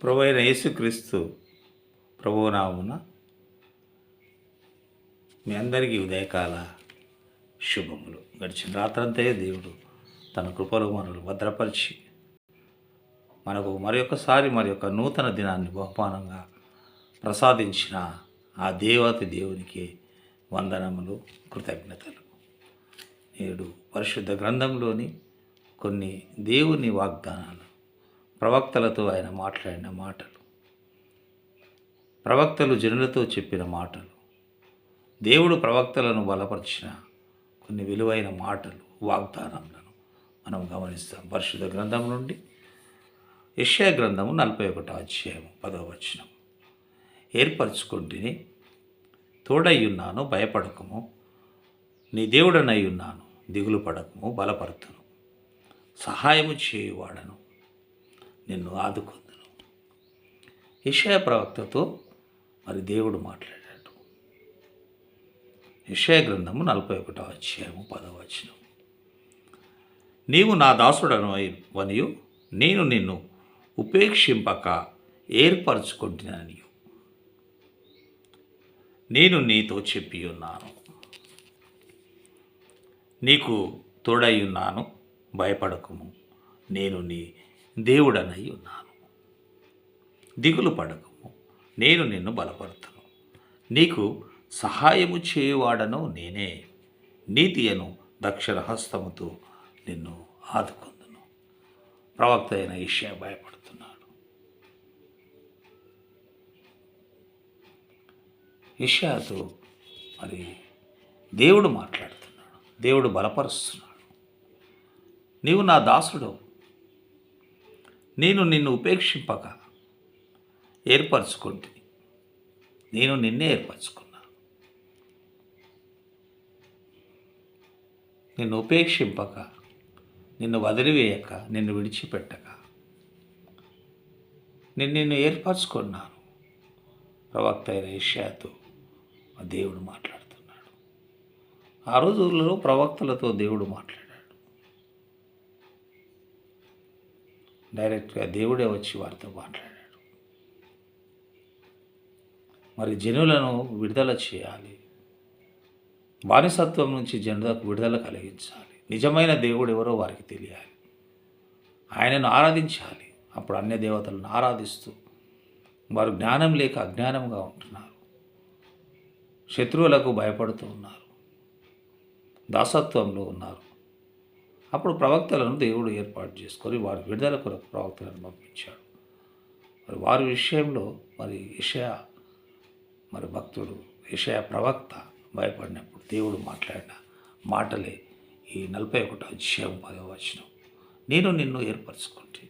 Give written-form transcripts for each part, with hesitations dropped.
ప్రభువైన యేసుక్రీస్తు ప్రభునామమున మీ అందరికీ ఉదయకాల శుభములు. గడిచిన రాత్రంతే దేవుడు తన కృపలో మనల్ని భద్రపరిచి మనకు మరొకసారి నూతన దినాన్ని బహుమానంగా ప్రసాదించిన ఆ దేవతి దేవునికి వందనములు, కృతజ్ఞతలు. నేడు పరిశుద్ధ గ్రంథంలోని కొన్ని దేవుని వాగ్దానాలు, ప్రవక్తలతో ఆయన మాట్లాడిన మాటలు, ప్రవక్తలు జనులతో చెప్పిన మాటలు, దేవుడు ప్రవక్తలను బలపరిచిన కొన్ని విలువైన మాటలు, వాగ్దానాలను మనం గమనిస్తాం. పరిశుద్ధ గ్రంథం నుండి యెషయా గ్రంథము 41వ అధ్యాయము 10వ వచనం. ఏర్పరచుకుంటుని, తోడయ్యున్నాను, భయపడకము, నీ దేవుడనయ్యున్నాను, దిగులు పడకము, బలపడుతును, సహాయము చేయువాడను, నిన్ను ఆదుకొందును. యెషయా ప్రవక్తతో దేవుడు మాట్లాడాడు. యెషయా గ్రంథము 41వ అధ్యాయము 10వ వచనం. నీవు నా దాసుడనవనియు నేను నిన్ను ఉపేక్షింపక ఏర్పరచుకుంటున్నాను, నేను నీతో చెప్పి ఉన్నాను, నీకు తోడై ఉన్నాను, భయపడకము, నేను నీ దేవుడనై ఉన్నాను, దిగులు పడకము, నేను నిన్ను బలపడతాను, నీకు సహాయము చేయువాడను నేనే, నీతియను దక్షిణ హస్తముతో నిన్ను ఆదుకొందును. ప్రవక్త అయిన యెషయా భయపడుతున్నాడు. యెషయాతో దేవుడు మాట్లాడుతున్నాడు, దేవుడు బలపరుస్తున్నాడు. నీవు నా దాసుడు, నేను నిన్ను ఉపేక్షింపక ఏర్పరచుకుంటుంది, నేను నిన్నే ఏర్పరచుకున్నా, నిన్ను ఉపేక్షింపక, నిన్ను వదిలివేయక, నిన్ను విడిచిపెట్టక నిన్ను ఏర్పరచుకున్నాను. ప్రవక్త అయిన యెషయాతో దేవుడు మాట్లాడుతున్నాడు. ఆ రోజుల్లో ప్రవక్తలతో దేవుడు మాట్లాడాడు. డైరెక్ట్గా దేవుడే వచ్చి వారితో మాట్లాడాడు. జనులను విడుదల చేయాలి, బానిసత్వం నుంచి జనులకు విడుదల కలిగించాలి, నిజమైన దేవుడు ఎవరో వారికి తెలియాలి, ఆయనను ఆరాధించాలి. అప్పుడు అన్య దేవతలను ఆరాధిస్తూ వారు జ్ఞానం లేక అజ్ఞానంగా ఉంటున్నారు, శత్రువులకు భయపడుతూ ఉన్నారు, దాసత్వంలో ఉన్నారు. అప్పుడు ప్రవక్తలను దేవుడు ఏర్పాటు చేసుకొని వారి విడుదల కొరకు ప్రవక్తలను పంపించాడు. వారి విషయంలో యెషయా భక్తుడు, యెషయా ప్రవక్త భయపడినప్పుడు దేవుడు మాట్లాడిన మాటలే ఈ 41వ అధ్యాయం 10వ వచనం. నేను నిన్ను ఏర్పరచుకుంటే,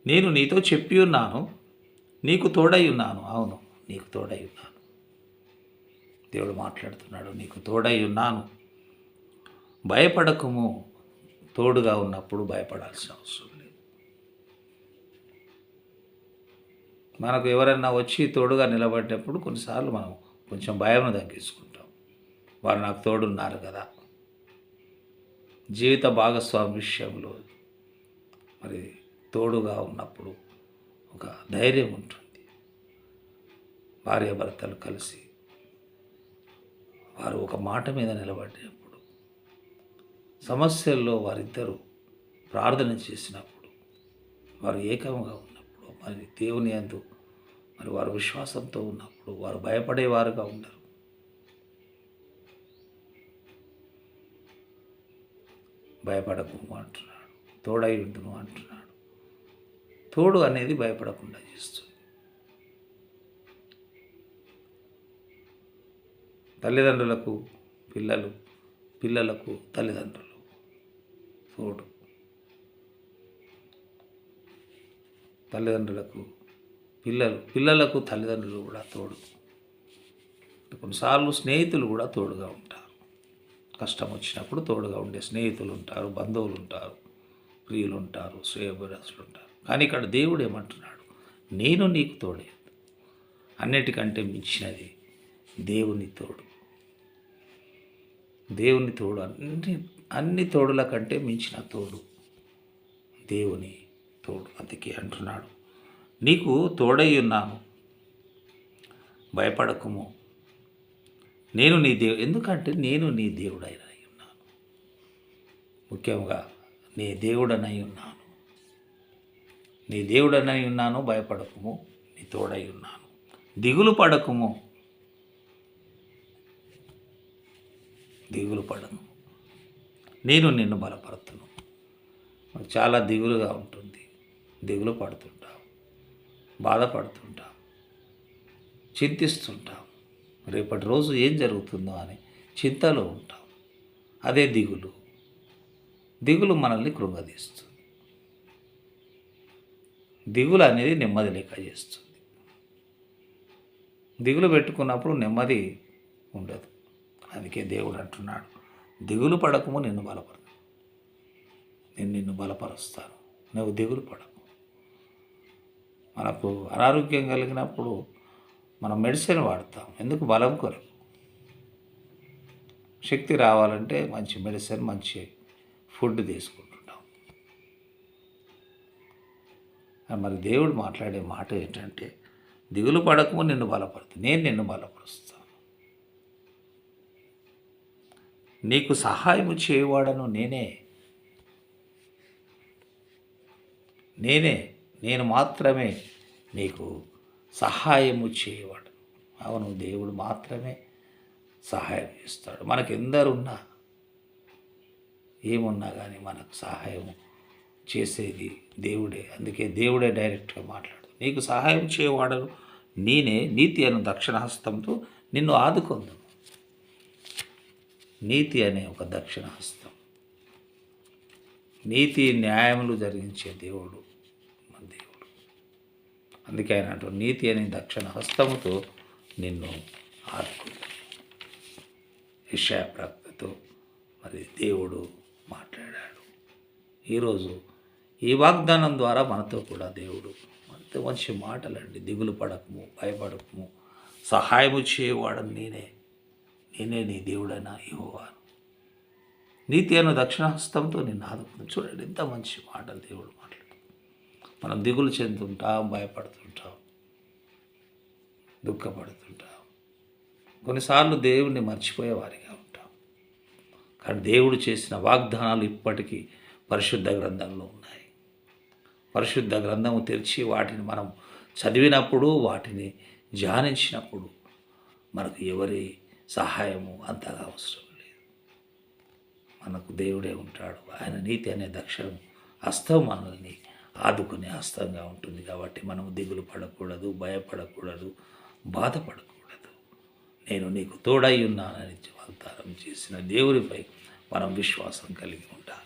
నేను నీతో చెప్పి ఉన్నాను, నీకు తోడై ఉన్నాను. అవును, నీకు తోడై ఉన్నాను. దేవుడు మాట్లాడుతున్నాడు, నీకు తోడై ఉన్నాను, భయపడకము. తోడుగా ఉన్నప్పుడు భయపడాల్సిన అవసరం లేదు. మనకు ఎవరైనా వచ్చి తోడుగా నిలబడినప్పుడు కొన్నిసార్లు మనం కొంచెం భయం తగ్గించుకుంటాం. వారు నాకు తోడున్నారు కదా. జీవిత భాగస్వామి విషయంలో తోడుగా ఉన్నప్పుడు ఒక ధైర్యం ఉంటుంది. భార్యాభర్తలు కలిసి వారు ఒక మాట మీద నిలబడినప్పుడు, సమస్యల్లో వారిద్దరూ ప్రార్థన చేసినప్పుడు, వారు ఏకంగా ఉన్నప్పుడు, దేవుని యందు వారు విశ్వాసంతో ఉన్నప్పుడు వారు భయపడేవారుగా ఉండరు. భయపడకు అంటున్నాడు, తోడై ఉండును అంటున్నాడు. తోడు అనేది భయపడకుండా చేస్తుంది. తల్లిదండ్రులకు పిల్లలు, పిల్లలకు తల్లిదండ్రులు తోడు, తల్లిదండ్రులకు పిల్లలు, పిల్లలకు తల్లిదండ్రులు కూడా తోడు. కొన్నిసార్లు స్నేహితులు కూడా తోడుగా ఉంటారు. కష్టం వచ్చినప్పుడు తోడుగా ఉండే స్నేహితులు ఉంటారు, బంధువులు ఉంటారు, ప్రియులు ఉంటారు, శ్రేయోభిలాషులు ఉంటారు. కానీ ఇక్కడ దేవుడు ఏమంటున్నాడు, నేను నీకు తోడే. అన్నిటికంటే మించినది దేవుని తోడు. దేవుని తోడు, అన్ని తోడుల కంటే మించిన తోడు దేవుని తోడు. అందుకే అంటున్నాడు, నీకు తోడై ఉన్నాను, భయపడకుము. నేను నీ ఎందుకంటే నేను నీ దేవుడైనై ఉన్నాను. ముఖ్యంగా నీ దేవుడనై ఉన్నాను. నీ దేవుడనై ఉన్నాను, భయపడకుము, నీ తోడై ఉన్నాను, దిగులు పడకుము. దిగులు పడను, నేను నిన్ను బలపరుతును. చాలా దిగులుగా ఉంటుంది, దిగులు పడుతుంటాం, బాధపడుతుంటాం, చింతిస్తుంటాం, రేపటి రోజు ఏం జరుగుతుందో అని చింతలో ఉంటాం. అదే దిగులు. దిగులు మనల్ని కృంగదీస్తుంది. దిగులు అనేది నెమ్మది లేక చేస్తుంది. దిగులు పెట్టుకున్నప్పుడు నెమ్మది ఉండదు. అందుకే దేవుడు అంటున్నాడు, దిగులు పడకము, నిన్ను బలపడను, నేను నిన్ను బలపరుస్తాను, నువ్వు దిగులు పడకు. మనకు అనారోగ్యం కలిగినప్పుడు మనం మెడిసిన్ వాడతాం. ఎందుకు? బలం కొరకు. శక్తి రావాలంటే మంచి మెడిసిన్, మంచి ఫుడ్ తీసుకుంటుంటాం. మరి దేవుడు మాట్లాడే మాట ఏంటంటే, దిగులు పడకము, నిన్ను బలపరుతాను, నేను నిన్ను బలపరుస్తాను, నీకు సహాయము చేయవాడను నేనే, నేను మాత్రమే నీకు సహాయము చేయవాడు. అవును, దేవుడు మాత్రమే సహాయం చేస్తాడు. మనకు ఎందరున్నా ఏమున్నా కానీ మనకు సహాయం చేసేది దేవుడే. అందుకే దేవుడే డైరెక్ట్గా మాట్లాడు, నీకు సహాయం చేయవాడు నేనే, నీతి అను దక్షిణ హస్తంతో నిన్ను ఆదుకుందు. నీతి అనే ఒక దక్షిణ హస్తం, నీతి న్యాయములు జరిగించే దేవుడు మన దేవుడు. అందుకే ఆయన అంటూ నీతి అనే దక్షిణ హస్తముతో నిన్ను ఆదుకుంది. యెషయా ప్రవక్తతో మరి దేవుడు మాట్లాడాడు. ఈరోజు ఈ వాగ్దానం ద్వారా మనతో కూడా దేవుడు మనతో మంచి మాటలండి. దిగులు పడకము, భయపడకము, సహాయము చేయవాడని నేనే నీ దేవుడైన యెహోవాను, నీతి అను దక్షిణ హస్తంతో నిన్ను ఆదుకుంది. చూడండి ఎంత మంచి మాటలు దేవుడు మాట్లాడు. మనం దిగులు చెందుతుంటాం, భయపడుతుంటాం, దుఃఖపడుతుంటాం, కొన్నిసార్లు దేవుణ్ణి మర్చిపోయేవారిగా ఉంటాం. కానీ దేవుడు చేసిన వాగ్దానాలు ఇప్పటికీ పరిశుద్ధ గ్రంథంలో ఉన్నాయి. పరిశుద్ధ గ్రంథము తెరిచి వాటిని మనం చదివినప్పుడు, వాటిని ధ్యానించినప్పుడు మనకు ఎవరి సహాయము అంతగా అవసరం లేదు. మనకు దేవుడే ఉంటాడు. ఆయన నీతి అనే దక్షిణ హస్తం మనల్ని ఆదుకునే హస్తంగా ఉంటుంది. కాబట్టి మనం దిగులు పడకూడదు, భయపడకూడదు, బాధపడకూడదు. నేను నీకు తోడై ఉన్నానని వాగ్దానం చేసిన దేవుడిపై మనం విశ్వాసం కలిగి ఉండాలి.